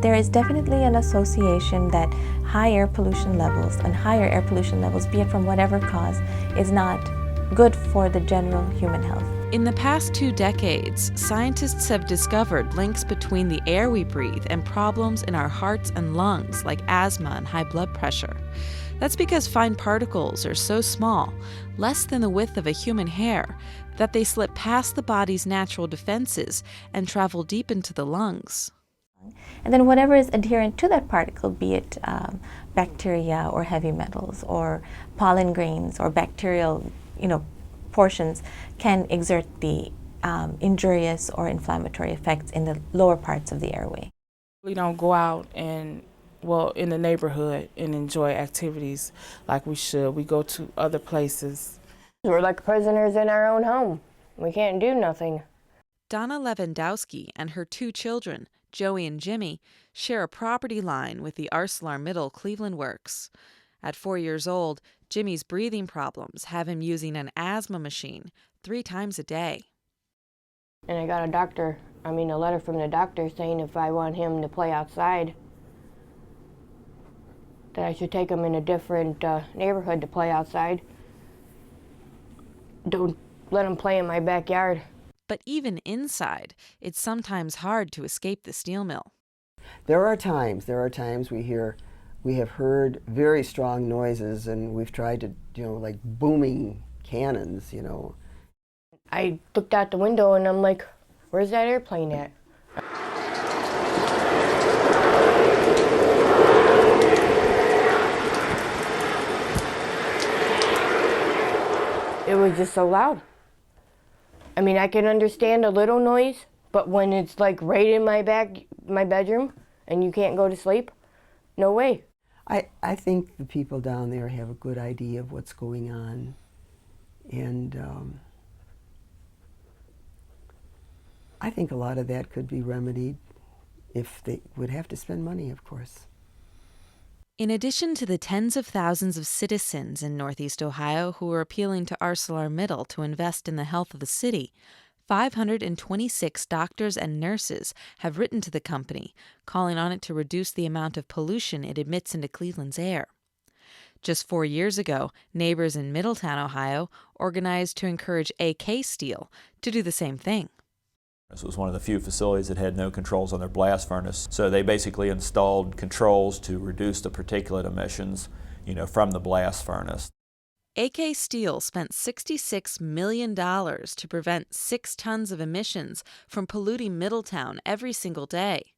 There is definitely an association that high air pollution levels and higher air pollution levels, be it from whatever cause, is not good for the general human health. In the past 2 decades, scientists have discovered links between the air we breathe and problems in our hearts and lungs like asthma and high blood pressure. That's because fine particles are so small, less than the width of a human hair, that they slip past the body's natural defenses and travel deep into the lungs. And then whatever is adherent to that particle, be it bacteria or heavy metals or pollen grains or bacterial, portions, can exert the injurious or inflammatory effects in the lower parts of the airway. We don't go out in the neighborhood and enjoy activities like we should. We go to other places. We're like prisoners in our own home. We can't do nothing. Donna Lewandowski and her 2 children, Joey and Jimmy, share a property line with the ArcelorMittal Cleveland Works. At 4 years old, Jimmy's breathing problems have him using an asthma machine 3 times a day. And I got a letter from the doctor saying if I want him to play outside, that I should take him in a different neighborhood to play outside. Don't let him play in my backyard. But even inside, it's sometimes hard to escape the steel mill. There are times we have heard very strong noises, and we've tried to, like booming cannons, I looked out the window and I'm like, where's that airplane at? It was just so loud. I can understand a little noise, but when it's like right in my bedroom and you can't go to sleep, no way. I think the people down there have a good idea of what's going on, and I think a lot of that could be remedied if they would have to spend money, of course. In addition to the tens of thousands of citizens in Northeast Ohio who are appealing to ArcelorMittal to invest in the health of the city, 526 doctors and nurses have written to the company, calling on it to reduce the amount of pollution it emits into Cleveland's air. Just 4 years ago, neighbors in Middletown, Ohio, organized to encourage AK Steel to do the same thing. This was one of the few facilities that had no controls on their blast furnace. So they basically installed controls to reduce the particulate emissions, from the blast furnace. AK Steel spent $66 million to prevent 6 tons of emissions from polluting Middletown every single day.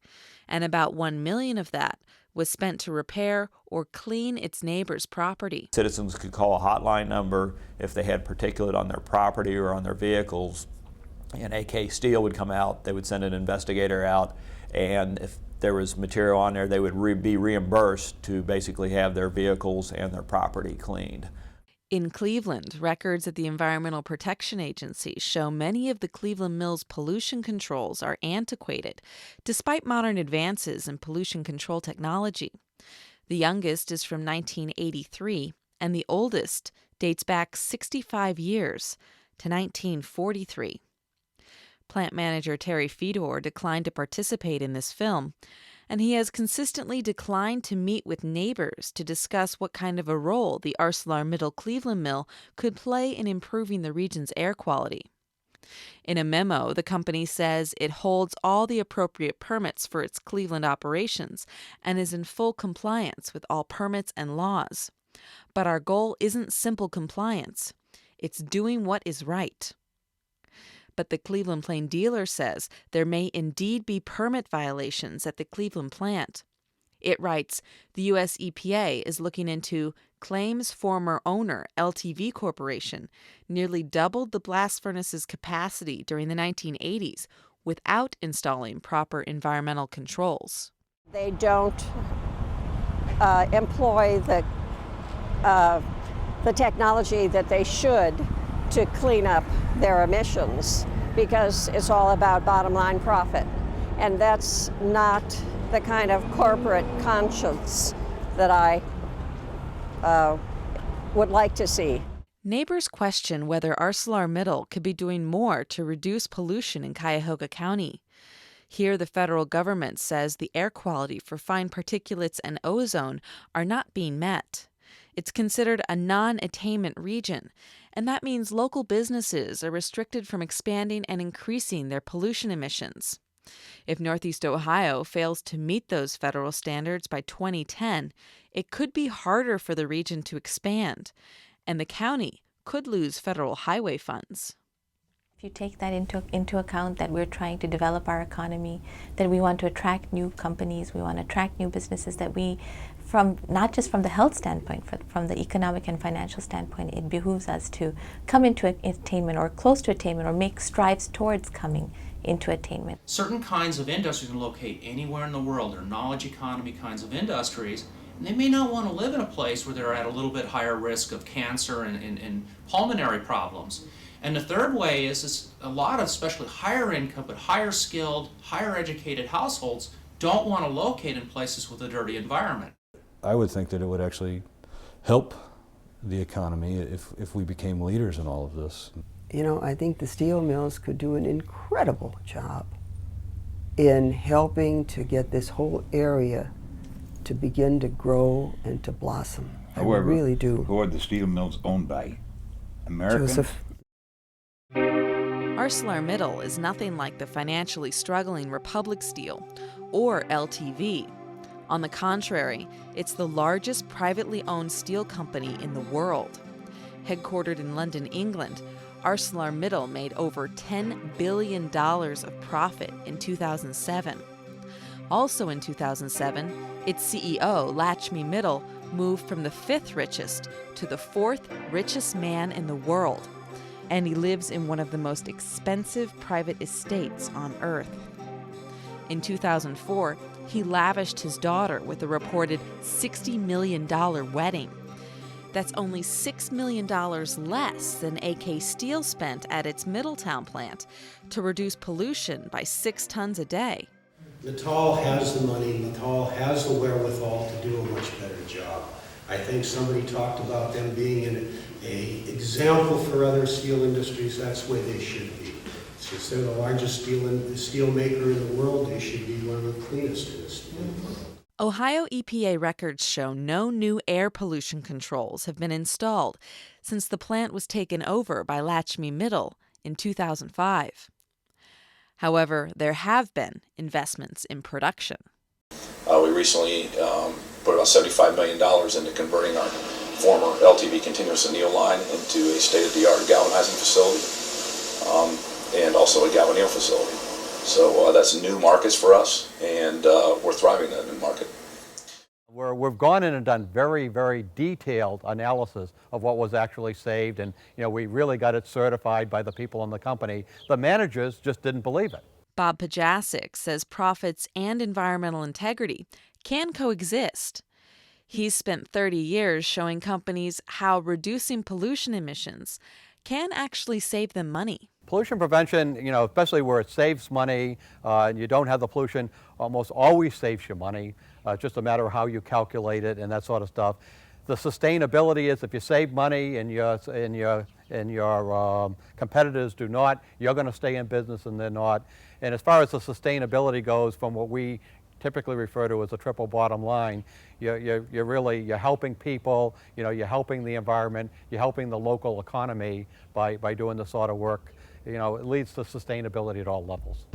And about $1 million of that was spent to repair or clean its neighbor's property. Citizens could call a hotline number if they had particulate on their property or on their vehicles. And AK Steel would come out, they would send an investigator out, and if there was material on there, they would be reimbursed to basically have their vehicles and their property cleaned. In Cleveland, records at the Environmental Protection Agency show many of the Cleveland mill's pollution controls are antiquated, despite modern advances in pollution control technology. The youngest is from 1983, and the oldest dates back 65 years to 1943. Plant manager Terry Fedor declined to participate in this film, and he has consistently declined to meet with neighbors to discuss what kind of a role the ArcelorMittal Cleveland mill could play in improving the region's air quality. In a memo, the company says it holds all the appropriate permits for its Cleveland operations and is in full compliance with all permits and laws. But our goal isn't simple compliance. It's doing what is right. But the Cleveland Plain Dealer says there may indeed be permit violations at the Cleveland plant. It writes, the U.S. EPA is looking into claims former owner, LTV Corporation, nearly doubled the blast furnace's capacity during the 1980s without installing proper environmental controls. They don't employ the technology that they should to clean up their emissions, because it's all about bottom line profit. And that's not the kind of corporate conscience that I would like to see. Neighbors question whether ArcelorMittal could be doing more to reduce pollution in Cuyahoga County. Here, the federal government says the air quality for fine particulates and ozone are not being met. It's considered a non-attainment region, and that means local businesses are restricted from expanding and increasing their pollution emissions. If Northeast Ohio fails to meet those federal standards by 2010, it could be harder for the region to expand, and the county could lose federal highway funds. If you take that into account, that we're trying to develop our economy, that we want to attract new companies, we want to attract new businesses, that we, from not just from the health standpoint, but from the economic and financial standpoint, it behooves us to come into attainment or close to attainment or make strides towards coming into attainment. Certain kinds of industries can locate anywhere in the world. They're knowledge economy kinds of industries, and they may not want to live in a place where they're at a little bit higher risk of cancer and pulmonary problems. And the third way is a lot of, especially higher income, but higher skilled, higher educated households don't want to locate in places with a dirty environment. I would think that it would actually help the economy if we became leaders in all of this. You know, I think the steel mills could do an incredible job in helping to get this whole area to begin to grow and to blossom. However, I really do. who are the steel mills owned by? Americans? Joseph. ArcelorMittal is nothing like the financially struggling Republic Steel or LTV. On the contrary, it's the largest privately owned steel company in the world. Headquartered in London, England, ArcelorMittal made over $10 billion of profit in 2007. Also in 2007, its CEO, Lakshmi Mittal, moved from the 5th richest to the 4th richest man in the world, and he lives in one of the most expensive private estates on Earth. In 2004, he lavished his daughter with a reported $60 million wedding. That's only $6 million less than AK Steel spent at its Middletown plant to reduce pollution by 6 tons a day. Mittal has the money, Mittal has the wherewithal to do a much better job. I think somebody talked about them being an example for other steel industries. That's where they should be. Since they're the largest steel maker in the world, they should be one of the cleanest in the steel world. Ohio EPA records show no new air pollution controls have been installed since the plant was taken over by Lakshmi Mittal in 2005. However, there have been investments in production. We recently put about $75 million into converting our former LTV continuous anneal line into a state-of-the-art galvanizing facility and also a galvanneal facility. So that's new markets for us, and we're thriving in that new market. We've gone in and done very, very detailed analysis of what was actually saved, and we really got it certified by the people in the company. The managers just didn't believe it. Bob Pajasic says profits and environmental integrity can coexist. He's spent 30 years showing companies how reducing pollution emissions can actually save them money. Pollution prevention, especially where it saves money and you don't have the pollution, almost always saves you money. It's just a matter of how you calculate it and that sort of stuff. The sustainability is if you save money and your competitors do not, you're going to stay in business and they're not. And as far as the sustainability goes, from what we typically refer to as a triple bottom line, you're helping people, you're helping the environment, you're helping the local economy by doing this sort of work. It leads to sustainability at all levels.